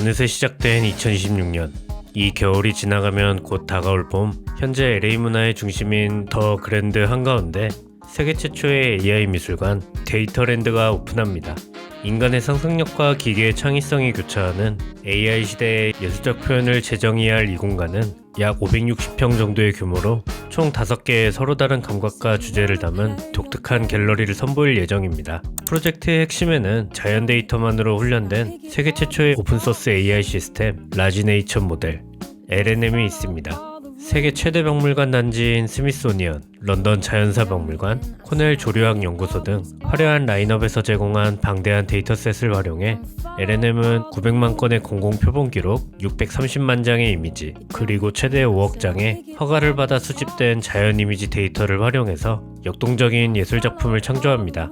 어느새 시작된 2026년. 이 겨울이 지나가면 곧 다가올 봄. 현재 LA 문화의 중심인 더 그랜드 한가운데 세계 최초의 AI 미술관 데이터랜드가 오픈합니다. 인간의 상상력과 기계의 창의성이 교차하는 AI 시대의 예술적 표현을 재정의할 이 공간은 약 560평 정도의 규모로 총 5개의 서로 다른 감각과 주제를 담은 독특한 갤러리를 선보일 예정입니다. 프로젝트의 핵심에는 자연 데이터만으로 훈련된 세계 최초의 오픈소스 AI 시스템 라지네이처 모델 LNM이 있습니다. 세계 최대 박물관 단지인 스미소니언, 런던 자연사 박물관, 코넬 조류학 연구소 등 화려한 라인업에서 제공한 방대한 데이터셋을 활용해 LNM은 900만 건의 공공 표본 기록, 630만 장의 이미지, 그리고 최대 5억 장의 허가를 받아 수집된 자연 이미지 데이터를 활용해서 역동적인 예술 작품을 창조합니다.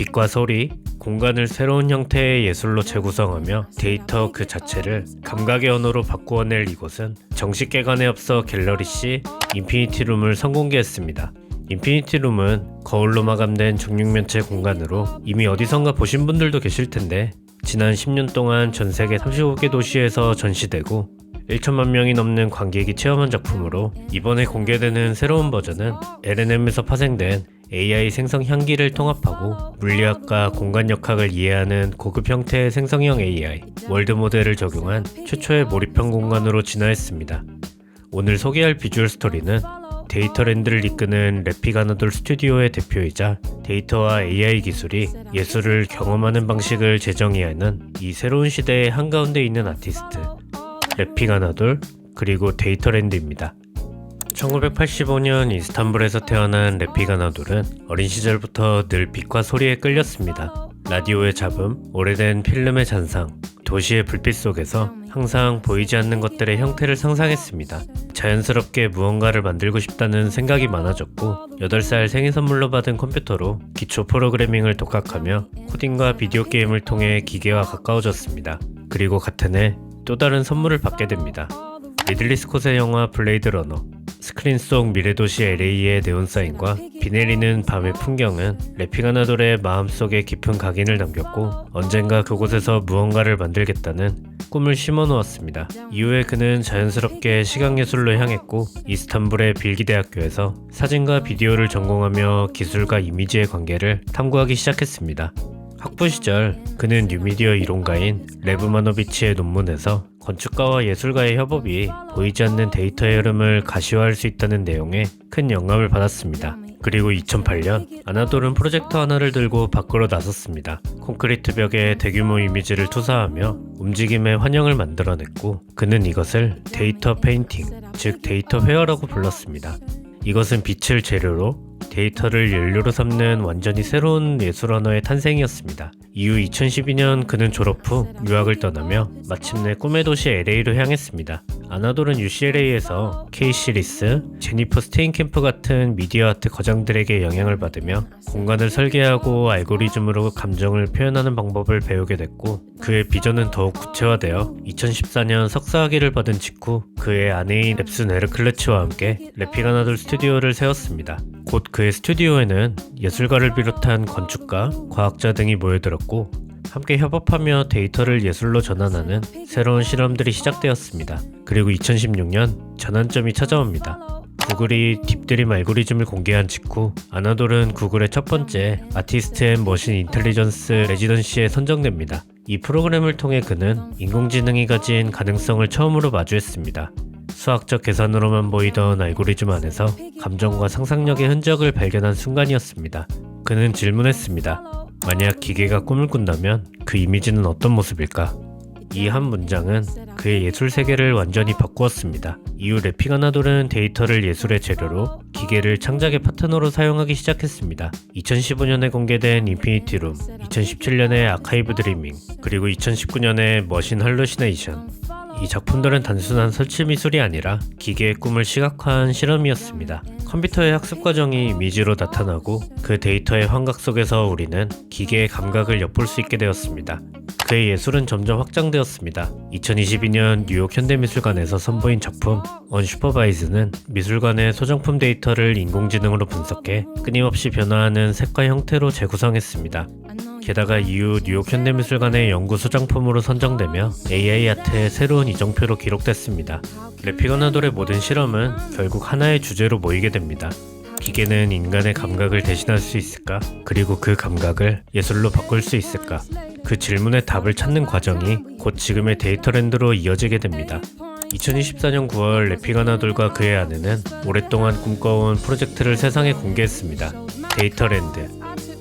빛과 소리, 공간을 새로운 형태의 예술로 재구성하며 데이터 그 자체를 감각의 언어로 바꾸어낼 이곳은 정식 개관에 앞서 갤러리 C 인피니티룸을 선공개했습니다. 인피니티룸은 거울로 마감된 정육면체 공간으로 이미 어디선가 보신 분들도 계실 텐데 지난 10년 동안 전 세계 35개 도시에서 전시되고 1천만 명이 넘는 관객이 체험한 작품으로 이번에 공개되는 새로운 버전은 LNM에서 파생된 AI 생성 향기를 통합하고 물리학과 공간역학을 이해하는 고급 형태의 생성형 AI 월드 모델을 적용한 최초의 몰입형 공간으로 진화했습니다. 오늘 소개할 비주얼 스토리는 데이터랜드를 이끄는 래피가나돌 스튜디오의 대표이자 데이터와 AI 기술이 예술을 경험하는 방식을 재정의하는 이 새로운 시대의 한가운데 있는 아티스트 래피가나돌 그리고 데이터랜드입니다. 1985년 이스탄불에서 태어난 래피가나돌은 어린 시절부터 늘 빛과 소리에 끌렸습니다. 라디오의 잡음, 오래된 필름의 잔상, 도시의 불빛 속에서 항상 보이지 않는 것들의 형태를 상상했습니다. 자연스럽게 무언가를 만들고 싶다는 생각이 많아졌고 8살 생일 선물로 받은 컴퓨터로 기초 프로그래밍을 독학하며 코딩과 비디오 게임을 통해 기계와 가까워졌습니다. 그리고 같은 해 또 다른 선물을 받게 됩니다. 리들리 스콧의 영화 블레이드 러너, 스크린 속 미래도시 LA의 네온사인과 비 내리는 밤의 풍경은 래피가나돌의 마음속에 깊은 각인을 남겼고 언젠가 그곳에서 무언가를 만들겠다는 꿈을 심어놓았습니다. 이후에 그는 자연스럽게 시각예술로 향했고 이스탄불의 빌기대학교에서 사진과 비디오를 전공하며 기술과 이미지의 관계를 탐구하기 시작했습니다. 학부 시절 그는 뉴미디어 이론가인 레브마노비치의 논문에서 건축가와 예술가의 협업이 보이지 않는 데이터의 흐름을 가시화할 수 있다는 내용에 큰 영감을 받았습니다. 그리고 2008년 아나돌은 프로젝터 하나를 들고 밖으로 나섰습니다. 콘크리트 벽에 대규모 이미지를 투사하며 움직임의 환영을 만들어냈고 그는 이것을 데이터 페인팅, 즉 데이터 회화라고 불렀습니다. 이것은 빛을 재료로 데이터를 연료로 삼는 완전히 새로운 예술 언어의 탄생이었습니다. 이후 2012년 그는 졸업 후 유학을 떠나며 마침내 꿈의 도시 LA로 향했습니다. 아나돌은 UCLA에서 케이시 리스, 제니퍼 스테인캠프 같은 미디어 아트 거장들에게 영향을 받으며 공간을 설계하고 알고리즘으로 감정을 표현하는 방법을 배우게 됐고 그의 비전은 더욱 구체화되어 2014년 석사학위를 받은 직후 그의 아내인 랩순 에르클레츠와 함께 래피가나돌 스튜디오를 세웠습니다. 곧 그의 스튜디오에는 예술가를 비롯한 건축가, 과학자 등이 모여들었고 함께 협업하며 데이터를 예술로 전환하는 새로운 실험들이 시작되었습니다. 그리고 2016년 전환점이 찾아옵니다. 구글이 딥드림 알고리즘을 공개한 직후 아나돌은 구글의 첫 번째 아티스트 앤 머신 인텔리전스 레지던시에 선정됩니다. 이 프로그램을 통해 그는 인공지능이 가진 가능성을 처음으로 마주했습니다. 수학적 계산으로만 보이던 알고리즘 안에서 감정과 상상력의 흔적을 발견한 순간이었습니다. 그는 질문했습니다. 만약 기계가 꿈을 꾼다면 그 이미지는 어떤 모습일까? 이 한 문장은 그의 예술 세계를 완전히 바꾸었습니다. 이후 래피가나돌은 데이터를 예술의 재료로 기계를 창작의 파트너로 사용하기 시작했습니다. 2015년에 공개된 인피니티룸, 2017년에 아카이브 드리밍, 그리고 2019년에 머신 할루시네이션. 이 작품들은 단순한 설치 미술이 아니라 기계의 꿈을 시각화한 실험이었습니다. 컴퓨터의 학습 과정이 이미지로 나타나고 그 데이터의 환각 속에서 우리는 기계의 감각을 엿볼 수 있게 되었습니다. 그의 예술은 점점 확장되었습니다. 2022년 뉴욕 현대미술관에서 선보인 작품 언슈퍼바이즈는 미술관의 소장품 데이터를 인공지능으로 분석해 끊임없이 변화하는 색과 형태로 재구성했습니다. 게다가 이후 뉴욕 현대미술관의 연구 소장품으로 선정되며 AI 아트의 새로운 이정표로 기록됐습니다. 레피거나돌의 모든 실험은 결국 하나의 주제로 모이게 됩니다. 기계는 인간의 감각을 대신할 수 있을까? 그리고 그 감각을 예술로 바꿀 수 있을까? 그 질문의 답을 찾는 과정이 곧 지금의 데이터랜드로 이어지게 됩니다. 2024년 9월 레피거나돌과 그의 아내는 오랫동안 꿈꿔온 프로젝트를 세상에 공개했습니다. 데이터랜드.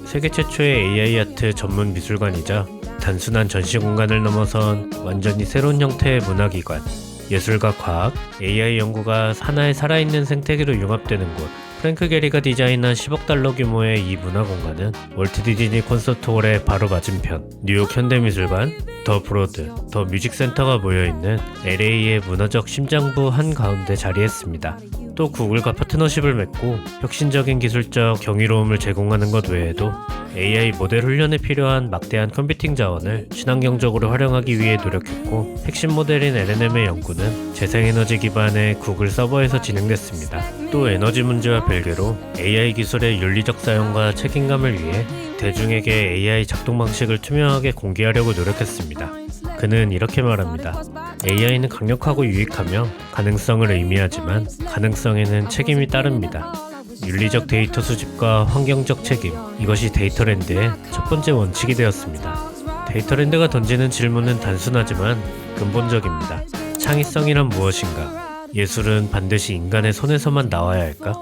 세계 최초의 AI 아트 전문 미술관이자 단순한 전시 공간을 넘어선 완전히 새로운 형태의 문화기관. 예술과 과학, AI 연구가 하나의 살아있는 생태계로 융합되는 곳. 프랭크 게리가 디자인한 10억 달러 규모의 이 문화 공간은 월트 디즈니 콘서트홀의 바로 맞은편, 뉴욕 현대미술관, 더 브로드, 더 뮤직센터가 모여있는 LA의 문화적 심장부 한가운데 자리했습니다. 또 구글과 파트너십을 맺고 혁신적인 기술적 경이로움을 제공하는 것 외에도 AI 모델 훈련에 필요한 막대한 컴퓨팅 자원을 친환경적으로 활용하기 위해 노력했고, 핵심 모델인 LLM의 연구는 재생에너지 기반의 구글 서버에서 진행됐습니다. 또 에너지 문제와 별개로 AI 기술의 윤리적 사용과 책임감을 위해 대중에게 AI 작동 방식을 투명하게 공개하려고 노력했습니다. 그는 이렇게 말합니다. AI는 강력하고 유익하며 가능성을 의미하지만 가능성에는 책임이 따릅니다. 윤리적 데이터 수집과 환경적 책임, 이것이 데이터랜드의 첫 번째 원칙이 되었습니다. 데이터랜드가 던지는 질문은 단순하지만 근본적입니다. 창의성이란 무엇인가? 예술은 반드시 인간의 손에서만 나와야 할까?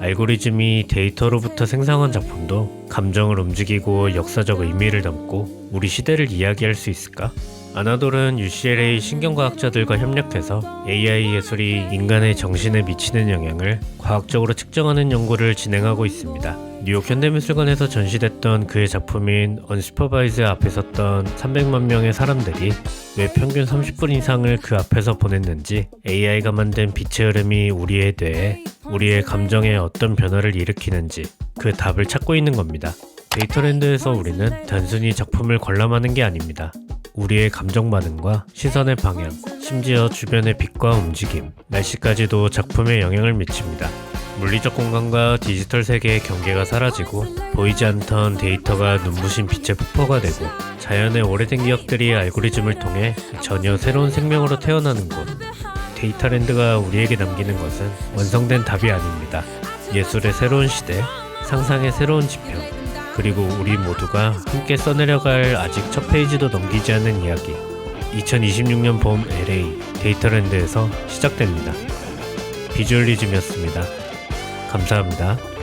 알고리즘이 데이터로부터 생성한 작품도 감정을 움직이고 역사적 의미를 담고 우리 시대를 이야기할 수 있을까? 아나돌은 UCLA 신경과학자들과 협력해서 AI 예술이 인간의 정신에 미치는 영향을 과학적으로 측정하는 연구를 진행하고 있습니다. 뉴욕 현대미술관에서 전시됐던 그의 작품인 언슈퍼바이즈 앞에 섰던 300만 명의 사람들이 왜 평균 30분 이상을 그 앞에서 보냈는지, AI가 만든 빛의 흐름이 우리의 뇌에, 우리의 감정에 어떤 변화를 일으키는지 그 답을 찾고 있는 겁니다. 데이터랜드에서 우리는 단순히 작품을 관람하는 게 아닙니다. 우리의 감정 반응과 시선의 방향, 심지어 주변의 빛과 움직임, 날씨까지도 작품에 영향을 미칩니다. 물리적 공간과 디지털 세계의 경계가 사라지고 보이지 않던 데이터가 눈부신 빛의 폭포가 되고 자연의 오래된 기억들이 알고리즘을 통해 전혀 새로운 생명으로 태어나는 곳. 데이터랜드가 우리에게 남기는 것은 완성된 답이 아닙니다. 예술의 새로운 시대, 상상의 새로운 지평, 그리고 우리 모두가 함께 써내려갈 아직 첫 페이지도 넘기지 않은 이야기. 2026년 봄 LA 데이터랜드에서 시작됩니다. 비주얼리즘이었습니다. 감사합니다.